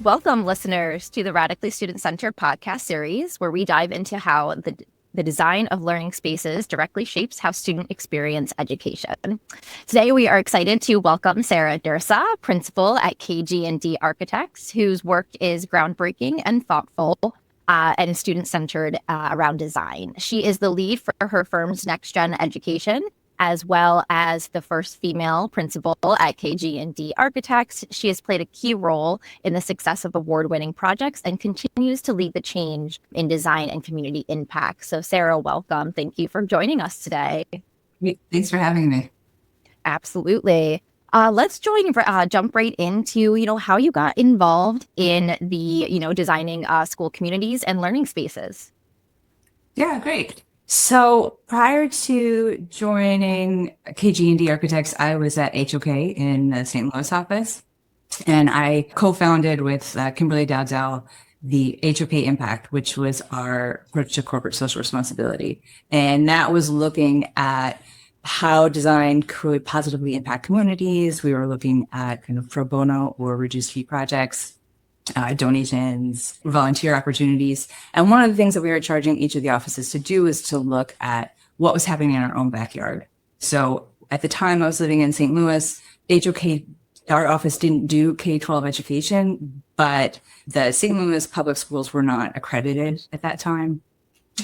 Welcome, listeners, to the Radically Student-Centered podcast series, where we dive into how the design of learning spaces directly shapes how students experience education. Today, we are excited to welcome Sarah Dirsa, principal at KG&D Architects, whose work is groundbreaking and thoughtful and student-centered around design. She is the lead for her firm's Next Gen Education, as well as the first female principal at KG&D Architects. She has played a key role in the success of award-winning projects and continues to lead the change in design and community impact. So Sarah, welcome. Thank you for joining us today. Thanks for having me. Absolutely. Let's jump right into, how you got involved in the, designing school communities and learning spaces. Yeah, great. So prior to joining KG&D Architects, I was at HOK in the St. Louis office, and I co-founded with Kimberly Dowdell the HOK Impact, which was our approach to corporate social responsibility. And that was looking at how design could positively impact communities. We were looking at kind of pro bono or reduced fee projects, donations, volunteer opportunities. And one of the things that we were charging each of the offices to do is to look at what was happening in our own backyard. So at the time I was living in St. Louis, HOK, our office didn't do K-12 education, but the St. Louis public schools were not accredited at that time.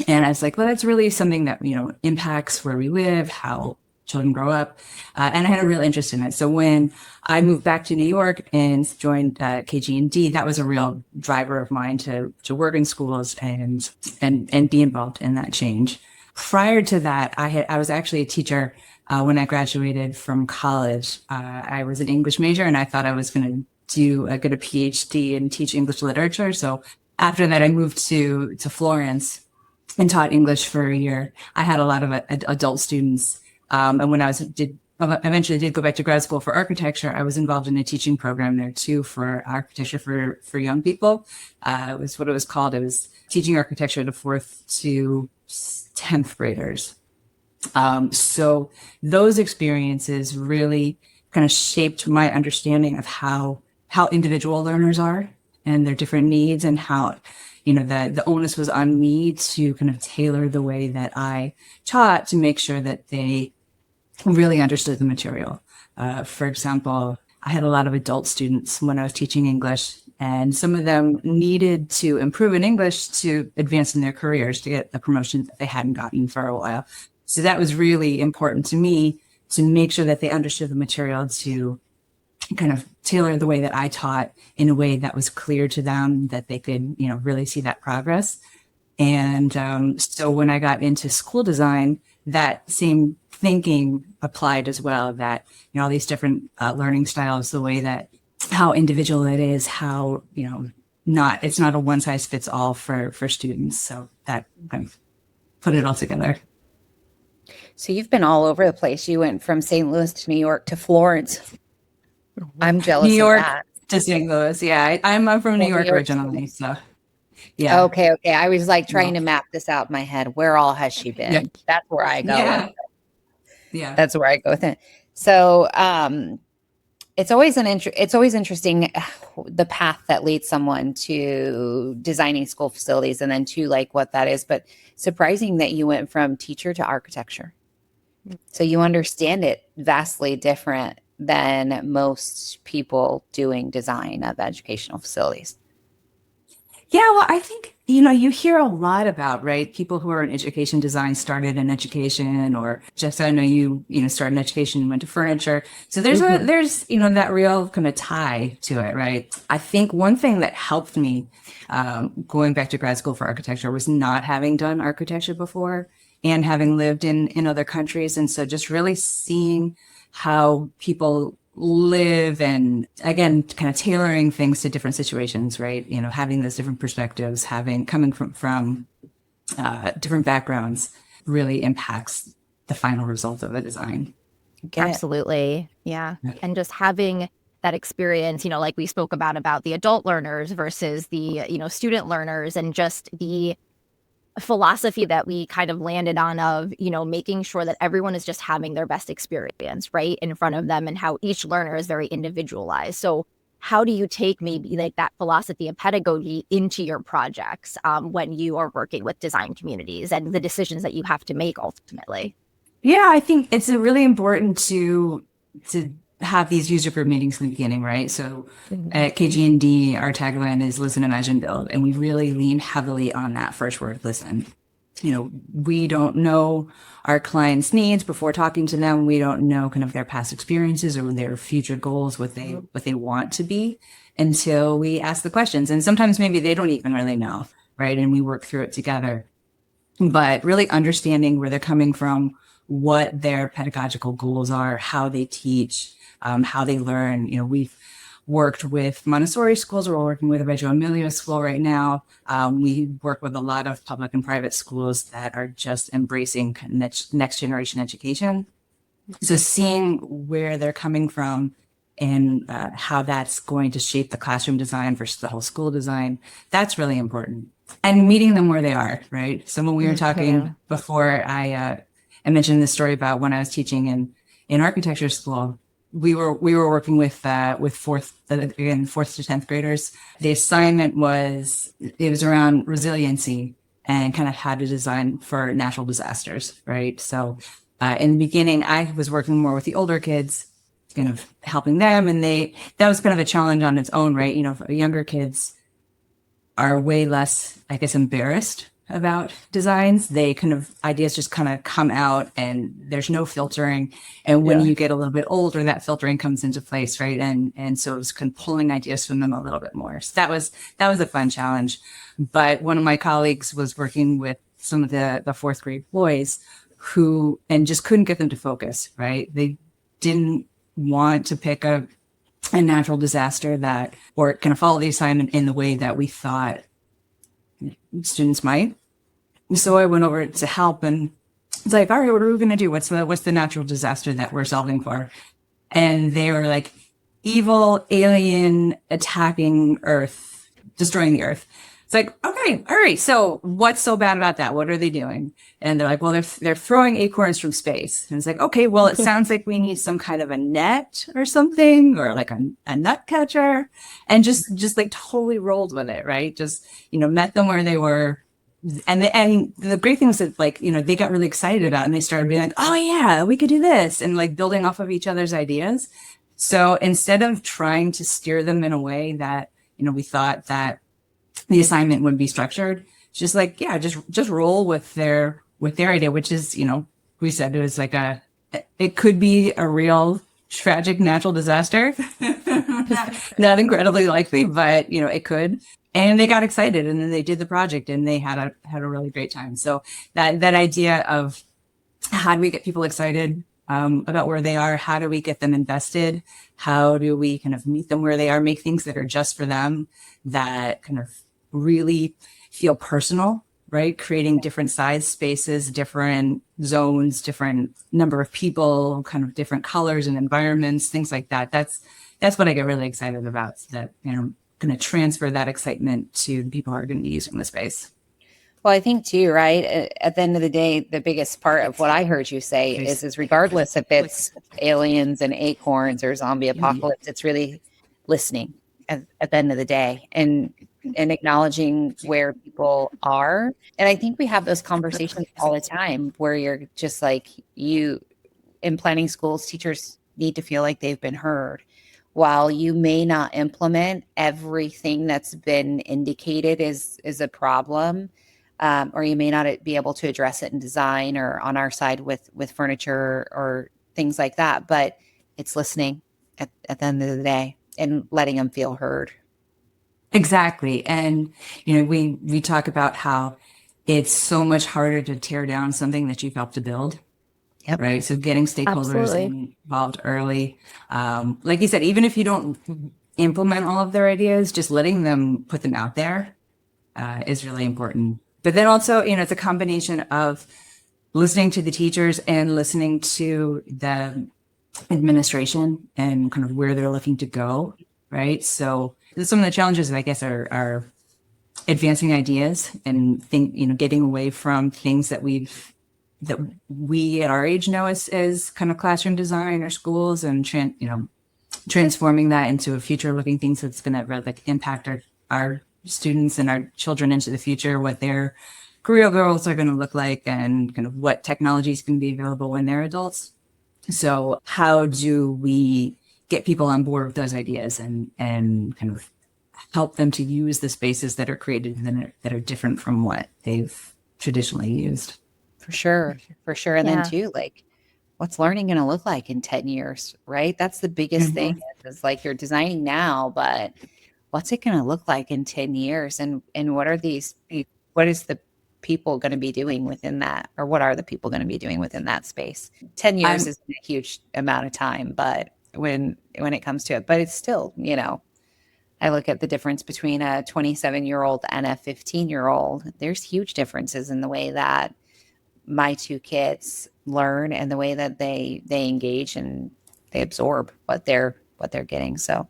And I was like, well, that's really something that, impacts where we live, how children grow up. And I had a real interest in it. So when I moved back to New York and joined KG&D, that was a real driver of mine to work in schools and be involved in that change. Prior to that, I was actually a teacher when I graduated from college. I was an English major, and I thought I was going to get a PhD and teach English literature. So after that, I moved to Florence and taught English for a year. I had a lot of adult students. And when I eventually did go back to grad school for architecture, I was involved in a teaching program there too for architecture for young people. It was what it was called. It was teaching architecture to 4th to 10th graders. So those experiences really kind of shaped my understanding of how individual learners are and their different needs, and how, the onus was on me to kind of tailor the way that I taught to make sure that they really understood the material. For example, I had a lot of adult students when I was teaching English, and some of them needed to improve in English to advance in their careers, to get the promotion that they hadn't gotten for a while. So that was really important to me, to make sure that they understood the material, to kind of tailor the way that I taught in a way that was clear to them, that they could, really see that progress. And so when I got into school design, that same thinking applied as well, that, all these different learning styles, the way that how individual it is, how, it's not a one size fits all for students. So that kind of put it all together. So you've been all over the place. You went from St. Louis to New York to Florence. I'm jealous New York of that. to St. Louis. Yeah, I'm from New York originally. So yeah. Okay. I was like trying to map this out in my head. Where all has she been? Yeah. That's where I go. Yeah. Yeah. That's where I go with it. So it's always interesting the path that leads someone to designing school facilities and then to like what that is. But surprising that you went from teacher to architecture. So you understand it vastly different than most people doing design of educational facilities. Yeah, well, I think, you hear a lot about, right, people who are in education design started in education, or just, I know you started in education and went to furniture. So there's that real kind of tie to it, right? I think one thing that helped me going back to grad school for architecture was not having done architecture before and having lived in other countries. And so just really seeing how people live, and again, kind of tailoring things to different situations, right? Having those different perspectives, coming from different backgrounds really impacts the final result of a design. Absolutely. Yeah. And just having that experience, like we spoke about the adult learners versus the, student learners, and just the philosophy that we kind of landed on of, making sure that everyone is just having their best experience right in front of them, and how each learner is very individualized. So how do you take maybe like that philosophy of pedagogy into your projects when you are working with design communities and the decisions that you have to make ultimately? Yeah, I think it's really important to have these user group meetings in the beginning, right? So at KG&D, our tagline is listen, imagine, build, and we really lean heavily on that first word, listen. We don't know our clients' needs before talking to them. We don't know kind of their past experiences or their future goals, what they want to be, until we ask the questions. And sometimes maybe they don't even really know, right? And we work through it together. But really understanding where they're coming from, what their pedagogical goals are, how they teach, how they learn. We've worked with Montessori schools. We're working with a Reggio Emilia school right now. We work with a lot of public and private schools that are just embracing next generation education. So seeing where they're coming from and how that's going to shape the classroom design versus the whole school design, that's really important. And meeting them where they are, right? So when we were talking before, I mentioned this story about when I was teaching in architecture school. We were working with fourth to 10th graders. The assignment was around resiliency and kind of how to design for natural disasters, right? So in the beginning, I was working more with the older kids, kind of helping them, and that was kind of a challenge on its own, right? Younger kids are way less, I guess, embarrassed about designs. Ideas just kind of come out and there's no filtering. And when you get a little bit older, that filtering comes into place, right? And so it was kind of pulling ideas from them a little bit more. So that was a fun challenge. But one of my colleagues was working with some of the fourth grade boys and just couldn't get them to focus, right? They didn't want to pick a natural disaster or kind of follow the assignment in the way that we thought students might. So I went over to help, and it's like, all right, what are we going to do? What's the natural disaster that we're solving for? And they were like, evil alien attacking Earth, destroying the Earth. It's like, okay, all right. So what's so bad about that? What are they doing? And they're like, well, they're throwing acorns from space. And it's like, okay, well, it sounds like we need some kind of a net or something, or like a nut catcher, and just like totally rolled with it, right? Just, met them where they were. And the great thing was that, like, they got really excited about it, and they started being like, oh yeah, we could do this, and like building off of each other's ideas. So instead of trying to steer them in a way that, we thought that the assignment would be structured, just like, yeah, just roll with their idea, which is, we said it was like it could be a real tragic natural disaster. Not incredibly likely, but it could. And they got excited, and then they did the project, and they had a really great time. So that idea of how do we get people excited about where they are? How do we get them invested? How do we kind of meet them where they are, make things that are just for them, that kind of really feel personal, right? Creating different size spaces, different zones, different number of people, kind of different colors and environments, things like that. That's what I get really excited about, that, going to transfer that excitement to the people who are going to be using the space. Well, I think too, right? At the end of the day, the biggest part of what I heard you say is regardless if it's aliens and acorns or zombie apocalypse, it's really listening at the end of the day and acknowledging where people are. And I think we have those conversations all the time where you're just like, in planning schools, teachers need to feel like they've been heard. While you may not implement everything that's been indicated is a problem, or you may not be able to address it in design or on our side with furniture or things like that, but it's listening at the end of the day and letting them feel heard. Exactly. And, we talk about how it's so much harder to tear down something that you've helped to build. Yep. Right. So getting stakeholders involved early. Like you said, even if you don't implement all of their ideas, just letting them put them out there is really important. But then also, it's a combination of listening to the teachers and listening to the administration and kind of where they're looking to go. Right. So some of the challenges, I guess, are advancing ideas and getting away from things that we at our age know as kind of classroom design or schools, and transforming that into a future looking thing. So it's going to really like impact our students and our children into the future, what their career goals are going to look like and kind of what technologies can be available when they're adults. So how do we get people on board with those ideas and kind of help them to use the spaces that are created and that are different from what they've traditionally used? For sure. And Yeah. then too, like, what's learning going to look like in 10 years, right? That's the biggest thing is like you're designing now, but what's it going to look like in 10 years? And what is the people going to be doing within that? Or what are the people going to be doing within that space? 10 years is a huge amount of time, but when it comes to it, but it's still, I look at the difference between a 27-year-old and a 15-year-old. There's huge differences in the way that my two kids learn and the way that they engage and they absorb what they're getting. So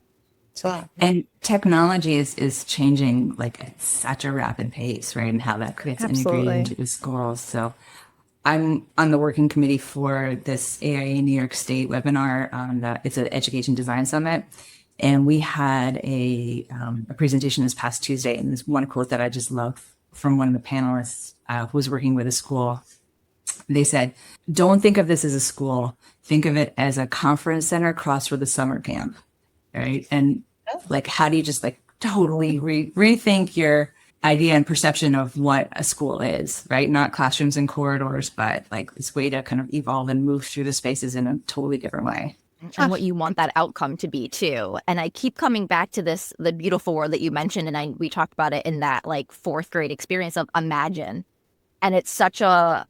and technology is changing like at such a rapid pace, right? And how that gets integrated into the schools. So I'm on the working committee for this AIA New York State webinar it's an education design summit. And we had a presentation this past Tuesday, and there's one quote that I just love from one of the panelists who was working with a school. They said, "Don't think of this as a school. Think of it as a conference center crossed with a summer camp," right? And like, how do you just like totally rethink your idea and perception of what a school is, right? Not classrooms and corridors, but like this way to kind of evolve and move through the spaces in a totally different way. And what you want that outcome to be too. And I keep coming back to the beautiful word that you mentioned, and we talked about it in that like 4th grade experience of imagine. And it's such a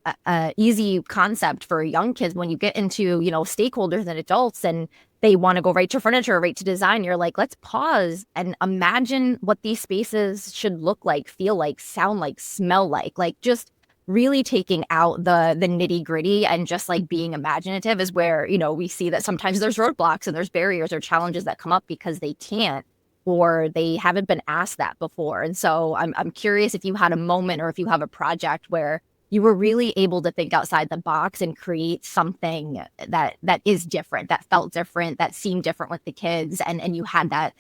easy concept for young kids when you get into, stakeholders and adults and they want to go right to furniture, right to design. You're like, let's pause and imagine what these spaces should look like, feel like, sound like, smell like just really taking out the nitty gritty and just like being imaginative is where, we see that sometimes there's roadblocks and there's barriers or challenges that come up because they can't or they haven't been asked that before. And so I'm curious if you had a moment or if you have a project where you were really able to think outside the box and create something that is different, that felt different, that seemed different with the kids, and you had that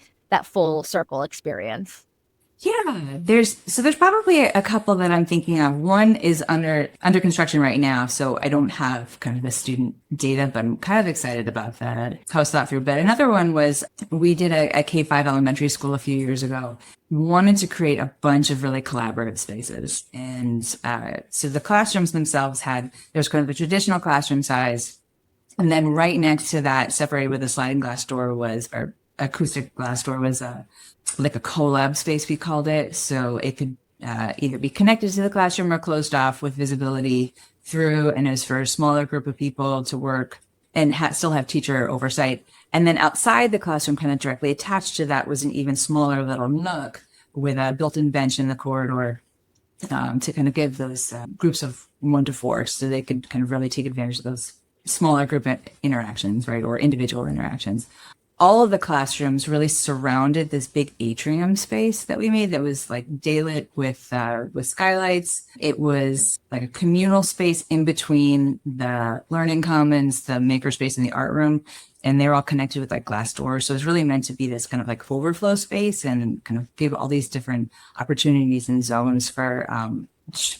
full circle experience. Yeah, there's probably a couple that I'm thinking of. One is under construction right now, so I don't have kind of the student data, but I'm kind of excited about that. How it's thought through. But another one was we did a K-5 elementary school a few years ago. We wanted to create a bunch of really collaborative spaces, and so the classrooms themselves there's kind of the traditional classroom size, and then right next to that, separated with a sliding glass door or acoustic glass door was like a collab space, we called it. So it could either be connected to the classroom or closed off with visibility through, and it was for a smaller group of people to work and still have teacher oversight. And then outside the classroom, kind of directly attached to that, was an even smaller little nook with a built-in bench in the corridor to kind of give those groups of 1 to 4 so they could kind of really take advantage of those smaller group interactions, right, or individual interactions. All of the classrooms really surrounded this big atrium space that we made that was like daylit with skylights. It was like a communal space in between the learning commons, the makerspace, and the art room. And they're all connected with like glass doors. So it's really meant to be this kind of like overflow space and kind of give all these different opportunities and zones for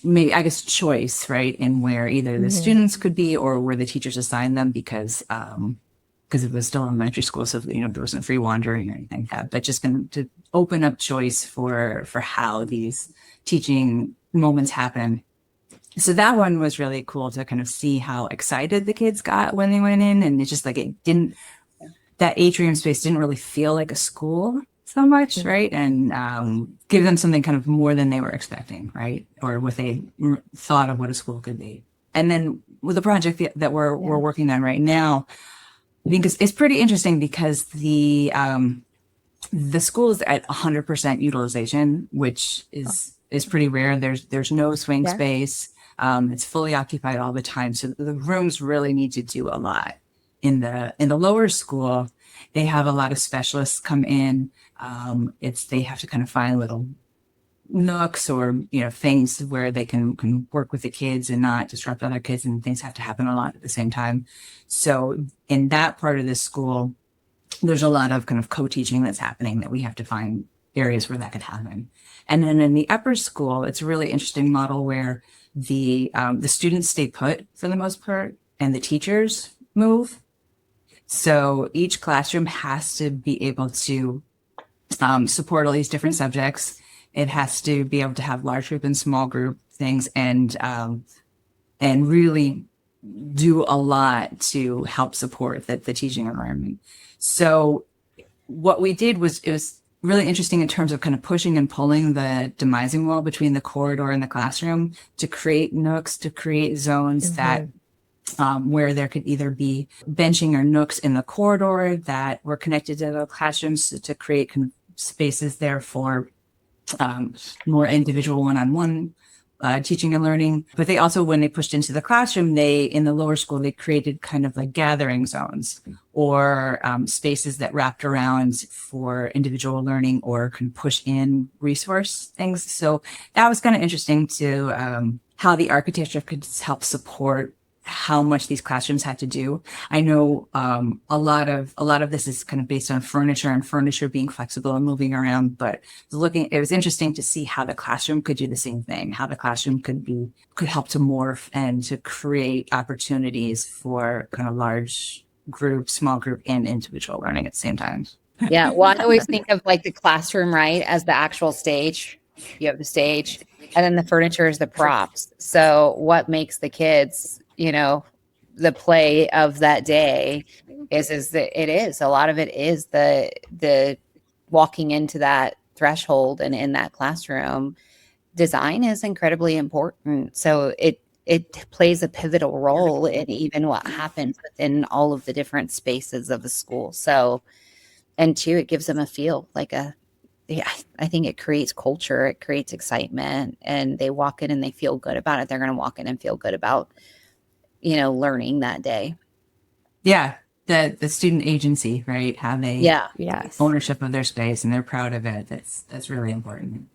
maybe, I guess, choice, right? In where either the students could be or where the teachers assign them because it was still elementary school, so there wasn't free wandering or anything like that. But just to open up choice for how these teaching moments happen. So that one was really cool to kind of see how excited the kids got when they went in, and it's just like that atrium space didn't really feel like a school so much, right? And give them something kind of more than they were expecting, right? Or what they thought of what a school could be. And then with the project that we're working on right now, I think it's pretty interesting because the school is at 100% utilization, which is pretty rare. There's no swing space. It's fully occupied all the time. So the rooms really need to do a lot. In the lower school, they have a lot of specialists come in. They have to kind of find little nooks or things where they can work with the kids and not disrupt other kids, and things have to happen a lot at the same time. So in that part of the school, there's a lot of kind of co-teaching that's happening that we have to find areas where that could happen. And then in the upper school, it's a really interesting model where the students stay put for the most part and the teachers move. So each classroom has to be able to support all these different subjects. It has to be able to have large group and small group things, and really do a lot to help support the teaching environment. So what we did was, it was really interesting in terms of kind of pushing and pulling the demising wall between the corridor and the classroom to create nooks, to create zones that where there could either be benching or nooks in the corridor that were connected to the classrooms to create kind of spaces there for more individual one-on-one teaching and learning. But they also, when they pushed into the classroom, in the lower school, they created kind of like gathering zones or spaces that wrapped around for individual learning or can push in resource things. So that was kind of interesting to how the architecture could help support how much these classrooms had to do. I know a lot of this is kind of based on furniture and furniture being flexible and moving around, but it was interesting to see how the classroom could do the same thing, how the classroom could help to morph and to create opportunities for kind of large group, small group, and individual learning at the same time. Yeah. Well, I always think of like the classroom, right, as the actual stage. You have the stage, and then the furniture is the props. So what makes the kids, the play of that day is that a lot of it is the walking into that threshold and in that classroom. Design is incredibly important. So it plays a pivotal role in even what happens within all of the different spaces of the school. So, and two, it gives them a feel like I think it creates culture, it creates excitement, and they walk in and they feel good about it. They're going to walk in and feel good about learning that day. Yeah. The student agency, right? How they Yes. ownership of their space and they're proud of it. That's really important.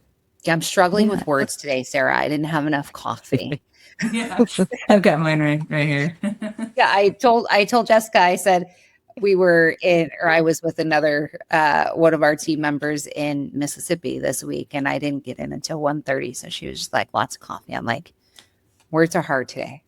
Yeah, I'm struggling with words today, Sarah. I didn't have enough coffee. Yeah, I've got mine right here. Yeah, I told Jessica, I said I was with another one of our team members in Mississippi this week, and I didn't get in until 1:30. So she was just like, lots of coffee. I'm like, words are hard today.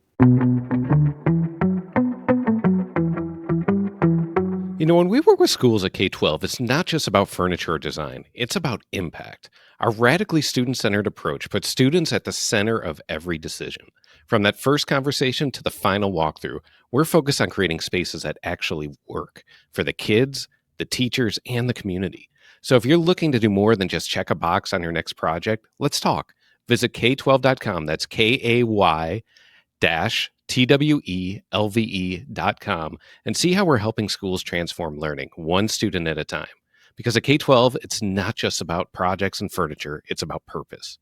When we work with schools at K-12, it's not just about furniture or design. It's about impact. Our radically student-centered approach puts students at the center of every decision. From that first conversation to the final walkthrough, we're focused on creating spaces that actually work for the kids, the teachers, and the community. So if you're looking to do more than just check a box on your next project, let's talk. Visit K12.com. That's KAY-TWELVE.com and see how we're helping schools transform learning one student at a time. Because at K-12, it's not just about projects and furniture, it's about purpose.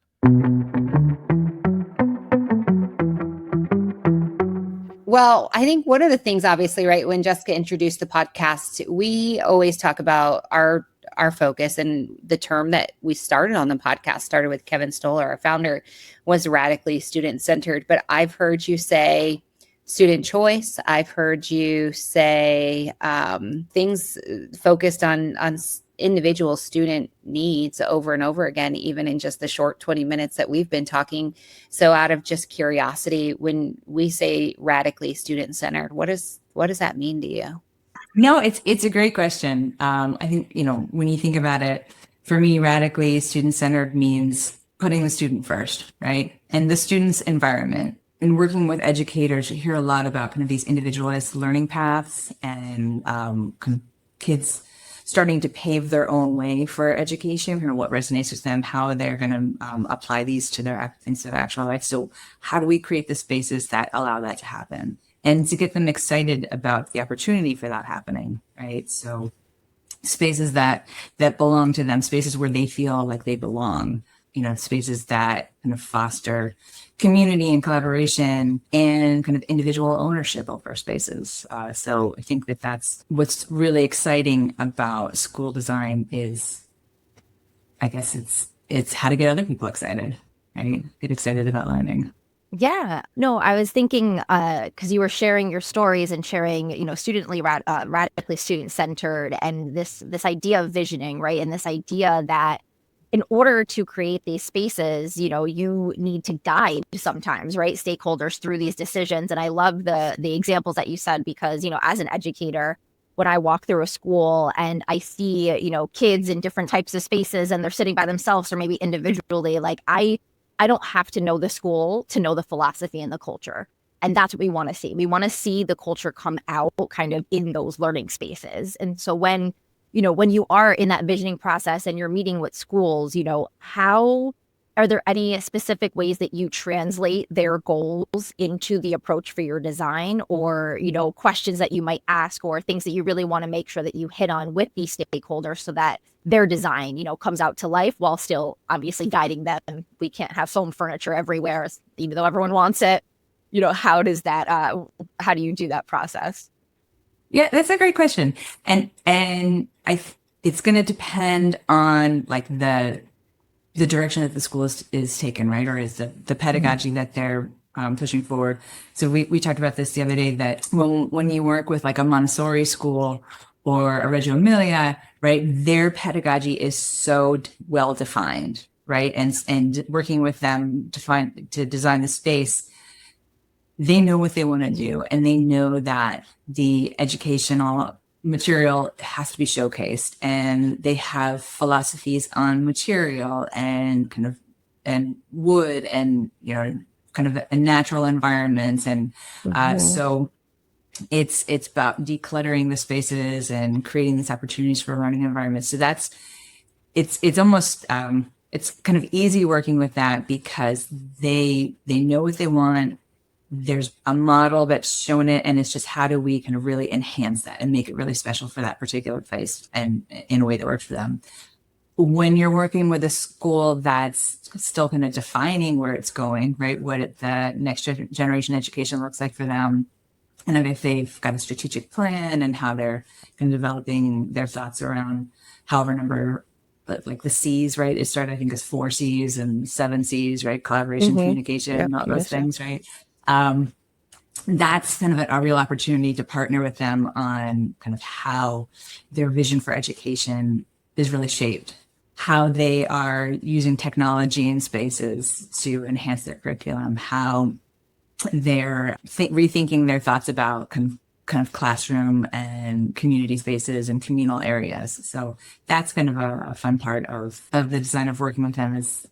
Well, I think one of the things, obviously, right, when Jessica introduced the podcast, we always talk about our focus, and the term that we started on the podcast started with Kevin Stoller, our founder, was radically student-centered. But I've heard you say student choice. I've heard you say things focused on individual student needs over and over again, even in just the short 20 minutes that we've been talking. So out of just curiosity, when we say radically student-centered, what does that mean to you? No, it's a great question. I think, when you think about it, for me, radically student-centered means putting the student first, right? And the student's environment. In working with educators, you hear a lot about kind of these individualized learning paths and kind of kids starting to pave their own way for education, kind of what resonates with them, how they're going to apply these to their actual life. So how do we create the spaces that allow that to happen? And to get them excited about the opportunity for that happening, right? So spaces that belong to them, spaces where they feel like they belong, spaces that kind of foster community and collaboration and kind of individual ownership over spaces. So I think that's what's really exciting about school design is, I guess it's how to get other people excited, right? Get excited about learning. Yeah, no, I was thinking because you were sharing your stories and sharing, radically student centered, and this idea of visioning, right? And this idea that in order to create these spaces, you need to guide sometimes, right? Stakeholders through these decisions. And I love the examples that you said because, as an educator, when I walk through a school and I see, kids in different types of spaces and they're sitting by themselves or maybe individually, like I don't have to know the school to know the philosophy and the culture. And that's what we want to see. We want to see the culture come out kind of in those learning spaces. And so when you are in that visioning process and you're meeting with schools, how are there any specific ways that you translate their goals into the approach for your design or, questions that you might ask or things that you really want to make sure that you hit on with these stakeholders so that their design, comes out to life while still obviously guiding them. We can't have foam furniture everywhere, even though everyone wants it. How does that, how do you do that process? Yeah, that's a great question. And it's going to depend on like the direction that the school is taken, right? Or is the pedagogy that they're pushing forward. So we talked about this the other day that when you work with like a Montessori school or a Reggio Emilia, right, their pedagogy is so well defined, right? And working with them to design the space, they know what they want to do, and they know that the educational material has to be showcased, and they have philosophies on material and and wood and kind of a natural environments, and so it's about decluttering the spaces and creating these opportunities for learning environments. So it's almost it's kind of easy working with that because they know what they want. There's a model that's shown it, and it's just how do we kind of really enhance that and make it really special for that particular place and in a way that works for them. When you're working with a school that's still kind of defining where it's going, right, what the next generation education looks like for them, and if they've got a strategic plan and how they're kind of developing their thoughts around however number, like the C's, right? It started, I think, as 4 C's and 7 C's, right? Collaboration, communication, all those things, right? That's kind of a real opportunity to partner with them on kind of how their vision for education is really shaped, how they are using technology in spaces to enhance their curriculum, how they're rethinking their thoughts about kind of classroom and community spaces and communal areas. So that's kind of a fun part of the design of working with them, is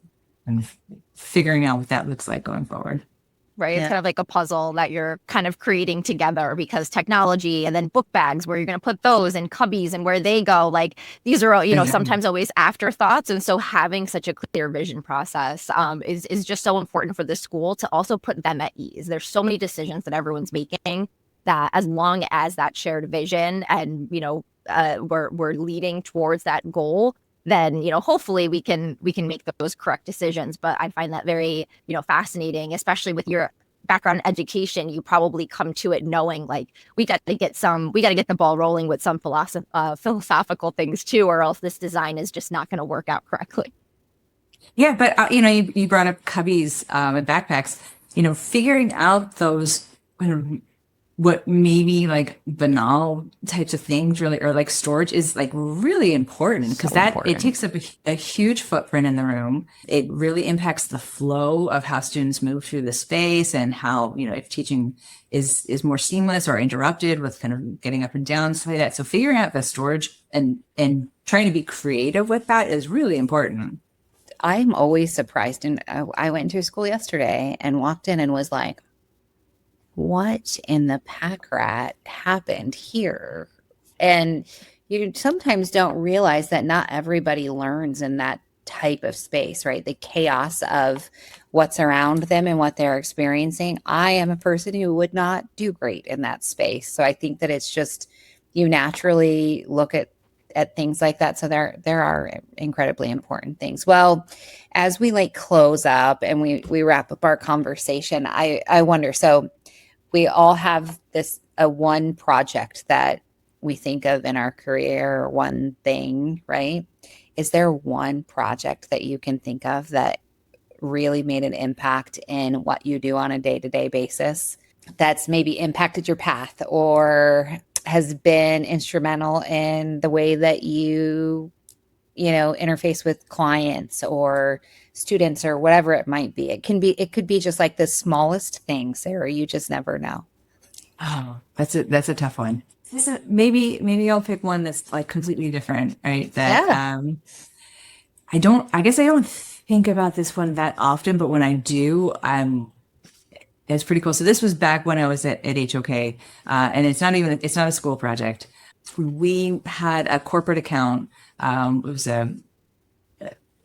kind of figuring out what that looks like going forward. Right. It's kind of like a puzzle that you're kind of creating together because technology and then book bags where you're going to put those and cubbies and where they go. Like these are, sometimes always afterthoughts. And so having such a clear vision process is just so important for the school to also put them at ease. There's so many decisions that everyone's making that as long as that shared vision and, we're leading towards that goal, then hopefully we can make those correct decisions. But I find that very fascinating, especially with your background in education. You probably come to it knowing like we got to get the ball rolling with some philosophical things too, or else this design is just not going to work out correctly. Yeah, but you brought up cubbies and backpacks. Figuring out those kind of what maybe like banal types of things really, or like storage, is like really important because it takes up a huge footprint in the room. It really impacts the flow of how students move through the space and how, if teaching is more seamless or interrupted with kind of getting up and down, stuff like that. So figuring out the storage and trying to be creative with that is really important. I'm always surprised. And I went to school yesterday and walked in and was like, what in the pack rat happened here? And you sometimes don't realize that not everybody learns in that type of space, right? The chaos of what's around them and what they're experiencing. I am a person who would not do great in that space. So I think that it's just, you naturally look at things like that. So there are incredibly important things. Well, as we like close up and we wrap up our conversation, I wonder, so we all have a one project that we think of in our career, one thing, right? Is there one project that you can think of that really made an impact in what you do on a day-to-day basis, that's maybe impacted your path or has been instrumental in the way that you know, interface with clients or students or whatever it might be. It could be just like the smallest thing, Sarah. You just never know. Oh, that's a tough one. Maybe I'll pick one that's like completely different, right? That Yeah. I guess I don't think about this one that often, but when I do, it's pretty cool. So this was back when I was at HOK, and it's not a school project. We had a corporate account. It was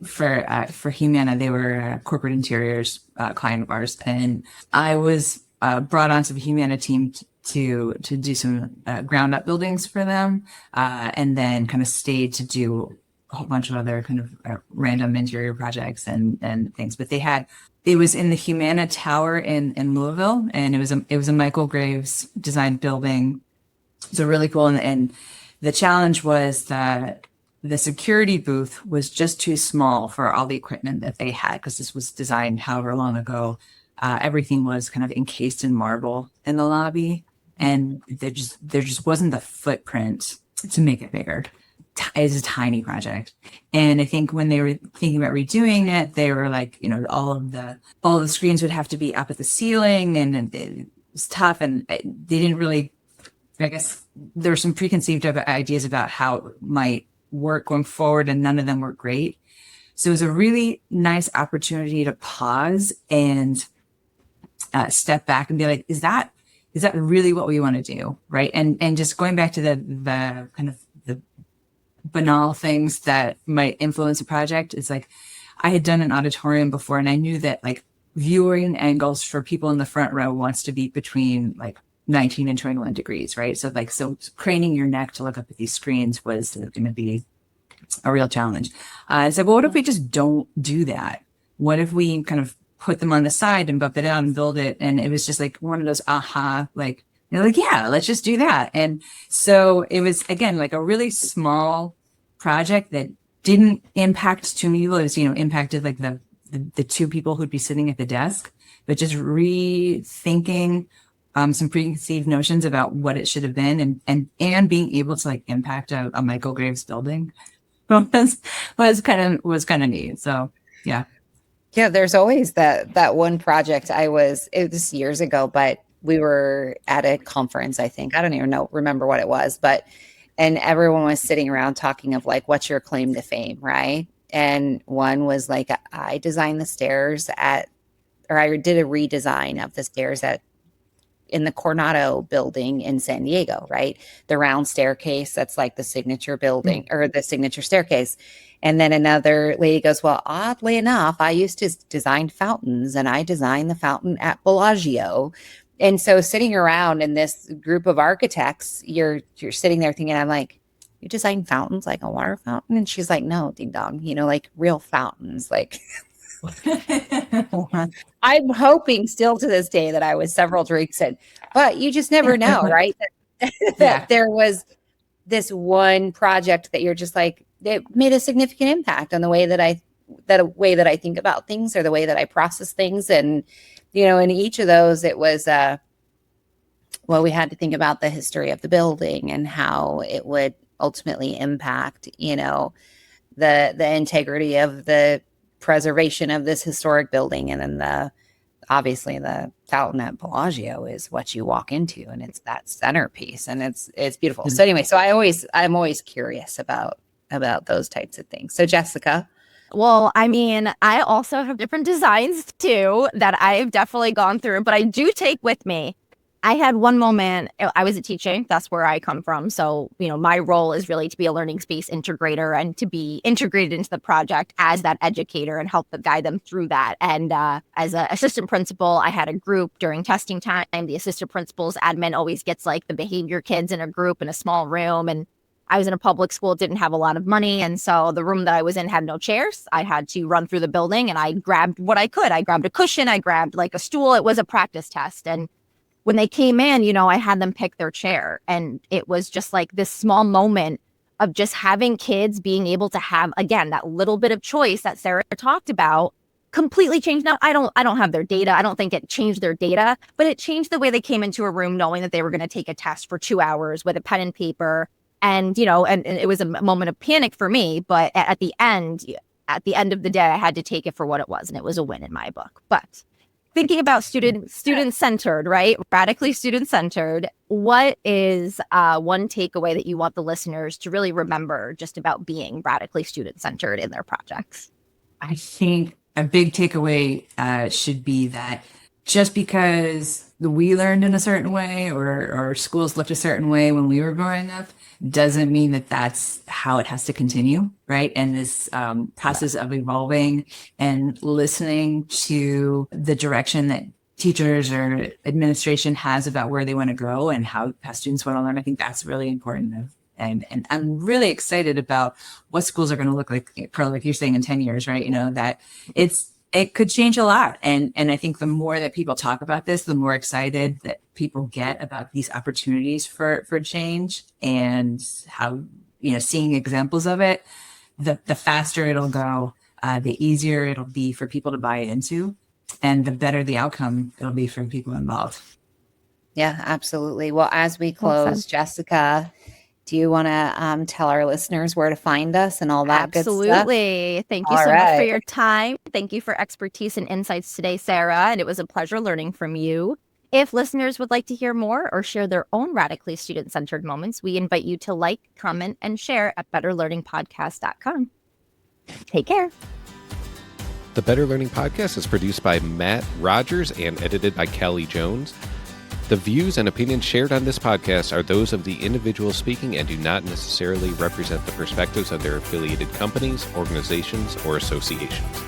for Humana. They were a corporate interiors client of ours, and I was brought onto the Humana team to do some ground up buildings for them, and then kind of stayed to do a whole bunch of other kind of random interior projects and things. But it was in the Humana Tower in Louisville, and it was a Michael Graves designed building. So really cool. And the challenge was that the security booth was just too small for all the equipment that they had, because this was designed however long ago. Everything was kind of encased in marble in the lobby, and there just wasn't the footprint to make it bigger. It's a tiny project. And I think when they were thinking about redoing it, they were like, you know, all of the screens would have to be up at the ceiling, and it was tough. And they didn't really, I guess there were some preconceived ideas about how it might work going forward, and none of them were great. So it was a really nice opportunity to pause and step back and be like, is that really what we want to do? Right. And just going back to the kind of the banal things that might influence a project. It's like, I had done an auditorium before, and I knew that like viewing angles for people in the front row wants to be between like 19 and 21 degrees, right? So craning your neck to look up at these screens was going to be a real challenge. I said, well, what if we just don't do that? What if we kind of put them on the side and bump it out and build it? And it was just like one of those like, you're like, yeah, let's just do that. And so it was, again, like a really small project that didn't impact too many people. It was, you know, impacted like the two people who'd be sitting at the desk, but just rethinking some preconceived notions about what it should have been, and being able to like impact a Michael Graves building was kind of neat. So yeah. Yeah, there's always that one project. It was years ago, but we were at a conference, I think. I don't even remember what it was, and everyone was sitting around talking of like, what's your claim to fame, right? And one was like, I designed the stairs I did a redesign of the stairs in the Coronado building in San Diego, right? The round staircase, that's like the signature building or the signature staircase. And then another lady goes, well, oddly enough, I used to design fountains, and I designed the fountain at Bellagio. And so sitting around in this group of architects, you're sitting there thinking, I'm like, you design fountains like a water fountain? And she's like, no, ding dong, you know, like real fountains, like. I'm hoping still to this day that I was several drinks in, but you just never know, right? That there was this one project that you're just like, it made a significant impact on the way that I think about things, or the way that I process things. And, you know, in each of those, it was, we had to think about the history of the building and how it would ultimately impact, you know, the integrity of the preservation of this historic building. And then obviously the fountain at Bellagio is what you walk into, and it's that centerpiece, and it's beautiful. So anyway, I'm always curious about those types of things. So Jessica. Well, I mean, I also have different designs too that I've definitely gone through, but I do take with me. I had one moment, I was a teacher, that's where I come from. So, you know, my role is really to be a learning space integrator and to be integrated into the project as that educator and help guide them through that. And as an assistant principal, I had a group during testing time. The assistant principal's admin always gets like the behavior kids in a group in a small room. And I was in a public school, didn't have a lot of money. And so the room that I was in had no chairs. I had to run through the building, and I grabbed what I could. I grabbed a cushion, I grabbed like a stool. It was a practice test. And when they came in, you know, I had them pick their chair, and it was just like this small moment of just having kids being able to have, again, that little bit of choice that Sarah talked about, completely changed. Now, I don't have their data. I don't think it changed their data, but it changed the way they came into a room knowing that they were going to take a test for 2 hours with a pen and paper. And, and it was a moment of panic for me. But at the end of the day, I had to take it for what it was. And it was a win in my book. But thinking about student-centered, right? Radically student-centered. What is one takeaway that you want the listeners to really remember just about being radically student-centered in their projects? I think a big takeaway should be that just because we learned in a certain way or schools looked a certain way when we were growing up doesn't mean that that's how it has to continue, right? And this process of evolving and listening to the direction that teachers or administration has about where they want to go and how students want to learn, I think that's really important. And I'm really excited about what schools are going to look like, probably like you're saying in 10 years, right? That it could change a lot. And I think the more that people talk about this, the more excited that people get about these opportunities for change and how, seeing examples of it, the faster it'll go, the easier it'll be for people to buy into, and the better the outcome it'll be for people involved. Yeah, absolutely. Well, as we close, Jessica, do you want to tell our listeners where to find us and all that good stuff? Absolutely. Thank you so much for your time. Thank you for expertise and insights today, Sarah. And it was a pleasure learning from you. If listeners would like to hear more or share their own radically student-centered moments, we invite you to like, comment, and share at betterlearningpodcast.com. Take care. The Better Learning Podcast is produced by Matt Rogers and edited by Kelly Jones. The views and opinions shared on this podcast are those of the individual speaking and do not necessarily represent the perspectives of their affiliated companies, organizations, or associations.